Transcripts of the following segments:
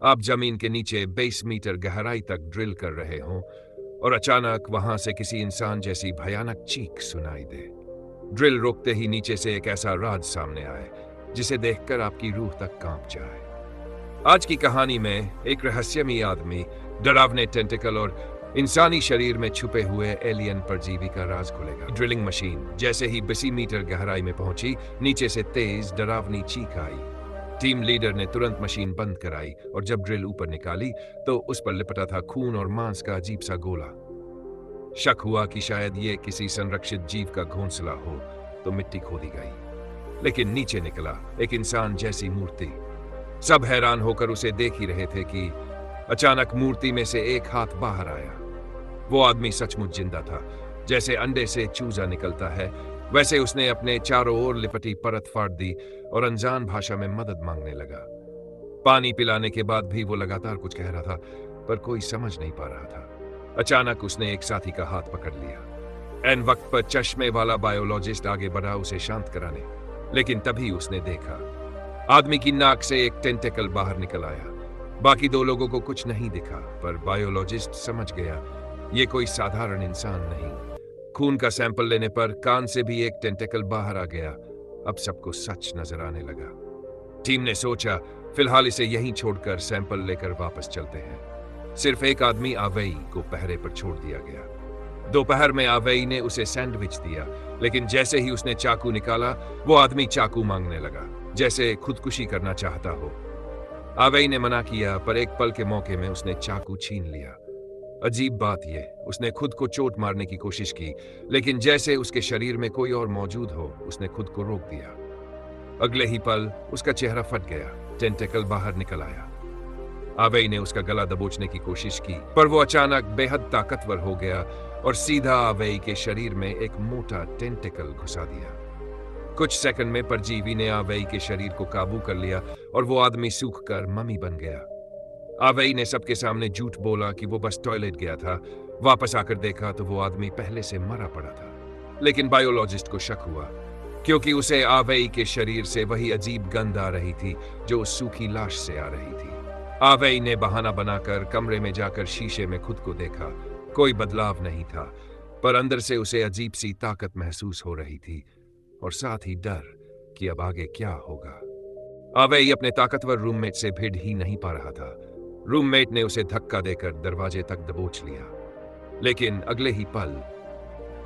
आप जमीन के नीचे 20 मीटर गहराई तक ड्रिल कर रहे हों और अचानक वहां से किसी इंसान जैसी भयानक चीख सुनाई दे। ड्रिल रोकते ही नीचे से एक ऐसा राज सामने आए जिसे देखकर आपकी रूह तक कांप जाए। आज की कहानी में एक रहस्यमयी आदमी, डरावने टेंटिकल और इंसानी शरीर में छुपे हुए एलियन परजीवी का राज खुलेगा। ड्रिलिंग मशीन जैसे ही 20 मीटर गहराई में पहुंची, नीचे से तेज डरावनी चीख आई। टीम लीडर ने तुरंत मशीन बंद कराई और जब ड्रिल ऊपर निकाली तो उस पर लिपटा था खून और मांस का अजीब सा गोला। शक हुआ कि शायद ये किसी संरक्षित जीव का घोंसला हो, तो मिट्टी खोदी गई। लेकिन नीचे निकला एक इंसान जैसी मूर्ति। सब हैरान होकर उसे देख ही रहे थे कि अचानक मूर्ति में से एक हाथ बाहर आया। वो आदमी सचमुच जिंदा था। जैसे अंडे से चूजा निकलता है, वैसे उसने अपने चारों ओर लिपटी परत फाड़ दी और अनजान भाषा में मदद मांगने लगा। पानी पिलाने के बाद भी वो लगातार कुछ कह रहा था, पर कोई समझ नहीं पा रहा था। अचानक उसने एक साथी का हाथ पकड़ लिया। एन वक्त पर चश्मे वाला बायोलॉजिस्ट आगे बढ़ा उसे शांत कराने, लेकिन तभी उसने देखा आदमी की नाक से एक टेंटेकल बाहर निकल आया। बाकी दो लोगों को कुछ नहीं दिखा, पर बायोलॉजिस्ट समझ गया ये कोई साधारण इंसान नहीं। खून का सैंपल लेने पर कान से भी एक टेंटेकल बाहर आ गया। अब सबको सच नजर आने लगा। टीम ने सोचा फिलहाल इसे यहीं छोड़कर सैंपल लेकर वापस चलते हैं। सिर्फ एक आदमी आवेई को पहरे पर छोड़ दिया गया। दोपहर में आवेई ने उसे सैंडविच दिया, लेकिन जैसे ही उसने चाकू निकाला, वो आदमी चाकू मांगने लगा, जैसे खुदकुशी करना चाहता हो। आवेई ने मना किया, पर एक पल के मौके में उसने चाकू छीन लिया। अजीब बात यह, उसने खुद को चोट मारने की कोशिश की, लेकिन जैसे उसके शरीर में कोई और मौजूद हो, उसने खुद को रोक दिया। अगले ही पल उसका चेहरा फट गया, टेंटेकल बाहर निकल आया। आवेई ने उसका गला दबोचने की कोशिश की, पर वो अचानक बेहद ताकतवर हो गया और सीधा आवेई के शरीर में एक मोटा टेंटेकल घुसा दिया। कुछ सेकंड में परजीवी ने आवेई के शरीर को काबू कर लिया और वो आदमी सूखकर मम्मी बन गया। आवेई ने सबके सामने झूठ बोला कि वो बस टॉयलेट गया था। वापस आकर देखा तो वो आदमी पहले से मरा पड़ा था। लेकिन बायोलॉजिस्ट को शक हुआ, क्योंकि उसे आवेई के शरीर से वही अजीब गंध आ रही थी जो उस सूखी लाश से आ रही थी। आवेई ने बहाना बनाकर कमरे में जाकर शीशे में खुद को देखा। कोई बदलाव नहीं था, पर अंदर से उसे अजीब सी ताकत महसूस हो रही थी और साथ ही डर कि अब आगे क्या होगा। आवेई अपने ताकतवर रूममेट से भिड़ ही नहीं पा रहा था। रूममेट ने उसे धक्का देकर दरवाजे तक दबोच लिया, लेकिन अगले ही पल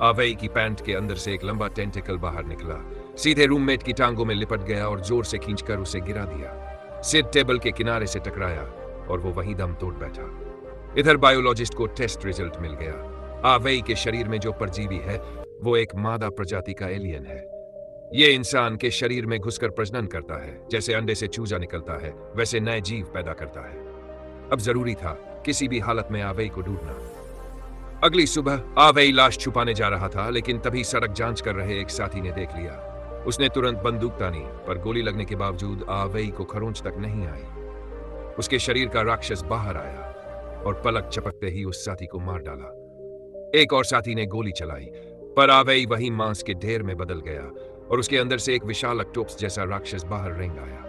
आवेई की पैंट के अंदर से एक लंबा टेंटेकल बाहर निकला, सीधे रूममेट की टांगों में लिपट गया और जोर से खींचकर उसे गिरा दिया। सिर टेबल के किनारे से टकराया और वो वहीं दम तोड़ बैठा। इधर बायोलॉजिस्ट को टेस्ट रिजल्ट मिल गया। आवेई के शरीर में जो परजीवी है वो एक मादा प्रजाति का एलियन है। ये इंसान के शरीर में घुसकर प्रजनन करता है। जैसे अंडे से चूजा निकलता है, वैसे नए जीव पैदा करता है। अब जरूरी था किसी भी हालत में आवेई को ढूंढना। अगली सुबह आवेई लाश छुपाने जा रहा था, लेकिन तभी सड़क जांच कर रहे एक साथी ने देख लिया। उसने तुरंत बंदूक तानी, पर गोली लगने के बावजूद आवेई को खरोंच तक नहीं आई। उसके शरीर का राक्षस बाहर आया और पलक झपकते ही उस साथी को मार डाला। एक और साथी ने गोली चलाई, पर आवेई वही मांस के ढेर में बदल गया और उसके अंदर से एक विशाल ऑक्टोपस जैसा राक्षस बाहर रेंग आया।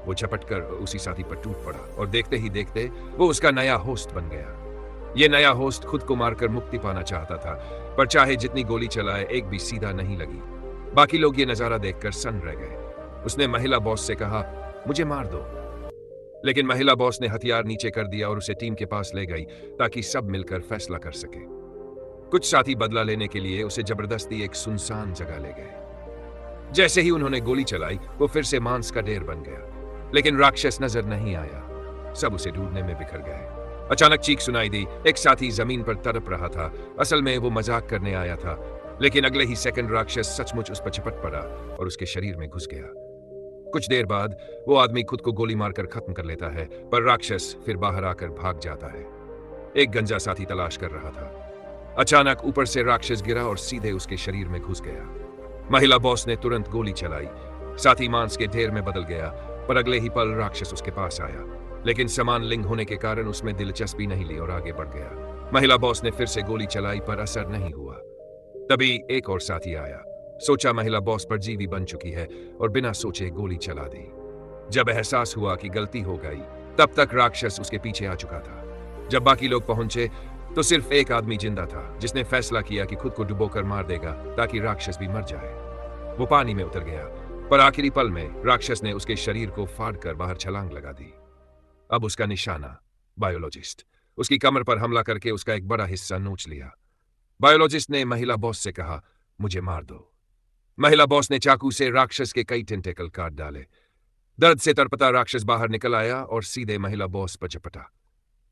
वो झपटकर उसी साथी पर टूट पड़ा और देखते ही देखते वो उसका नया होस्ट बन गया। ये नया होस्ट खुद को मारकर मुक्ति पाना चाहता था, पर चाहे जितनी गोली चलाए एक भी सीधा नहीं लगी। बाकी लोग ये नजारा देखकर सन्न रह गए। उसने महिला बॉस से कहा, मुझे मार दो, लेकिन महिला बॉस ने हथियार नीचे कर दिया और उसे टीम के पास ले गई ताकि सब मिलकर फैसला कर सके। कुछ साथी बदला लेने के लिए उसे जबरदस्ती एक सुनसान जगह ले गए। जैसे ही उन्होंने गोली चलाई, वो फिर से मांस का ढेर बन गया, लेकिन राक्षस नजर नहीं आया। सब उसे ढूंढने में बिखर गए। अचानक चीख सुनाई दी। एक साथी जमीन पर तड़प रहा था। असल में वो मजाक करने आया था, लेकिन अगले ही सेकंड राक्षस सचमुच उस पर झपट पड़ा और उसके शरीर में घुस गया। कुछ देर बाद वो आदमी खुद को गोली मारकर खत्म कर लेता है, पर राक्षस फिर बाहर आकर भाग जाता है। एक गंजा साथी तलाश कर रहा था। अचानक ऊपर से राक्षस गिरा और सीधे उसके शरीर में घुस गया। महिला बॉस ने तुरंत गोली चलाई। साथी मांस के ढेर में बदल गया, पर अगले ही पल राक्षस उसके पास आया, लेकिन समान लिंग होने के कारण उसमें दिलचस्पी नहीं ली और आगे बढ़ गया। महिला बॉस ने फिर से गोली चलाई, पर असर नहीं हुआ। तभी एक और साथी आया। सोचा महिला बॉस परजीवी बन चुकी है और बिना सोचे गोली चला दी। जब एहसास हुआ कि गलती हो गई, तब तक राक्षस उसके पीछे आ चुका था। जब बाकी लोग पहुंचे तो सिर्फ एक आदमी जिंदा था, जिसने फैसला किया कि खुद को डुबोकर मार देगा ताकि राक्षस भी मर जाए। वो पानी में उतर गया, पर आखिरी पल में राक्षस ने उसके शरीर को फाड़कर बाहर छलांग लगा दी। अब उसका निशाना बायोलॉजिस्ट उसकी कमर पर हमला करके उसका एक बड़ा हिस्सा नोच लिया। बायोलॉजिस्ट ने महिला बॉस से कहा, मुझे मार दो। महिला बॉस ने चाकू से राक्षस के कई टेंटेकल काट डाले। दर्द से तड़पता राक्षस बाहर निकल आया और सीधे महिला बॉस पर झपटा।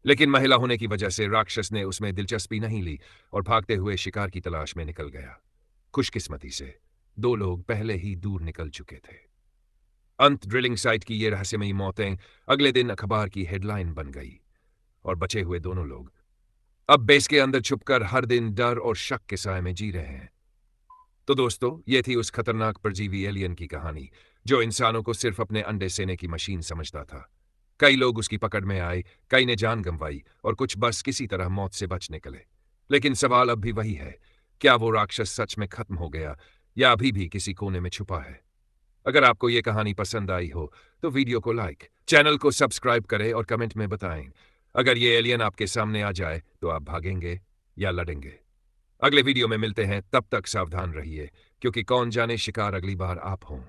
लेकिन महिला होने की वजह से राक्षस ने उसमें दिलचस्पी नहीं ली और भागते हुए शिकार की तलाश में निकल गया। खुशकिस्मती से 2 लोग पहले ही दूर निकल चुके थे। अंत ड्रिलिंग साइट की ये रहस्यमयी मौतें अगले दिन अखबार की हेडलाइन बन गई और बचे हुए दोनों लोग अब बेस के अंदर छुपकर हर दिन डर और शक के साए में जी रहे हैं। तो दोस्तों, ये थी उस खतरनाक परजीवी एलियन की कहानी जो इंसानों को सिर्फ अपने अंडे सेने की मशीन समझता था। कई लोग उसकी पकड़ में आए, कई ने जान गंवाई और कुछ बस किसी तरह मौत से बच निकले। लेकिन सवाल अब भी वही है, क्या वो राक्षस सच में खत्म हो गया या अभी भी किसी कोने में छुपा है? अगर आपको ये कहानी पसंद आई हो तो वीडियो को लाइक, चैनल को सब्सक्राइब करें और कमेंट में बताएं। अगर ये एलियन आपके सामने आ जाए तो आप भागेंगे या लड़ेंगे? अगले वीडियो में मिलते हैं, तब तक सावधान रहिए, क्योंकि कौन जाने शिकार अगली बार आप हों।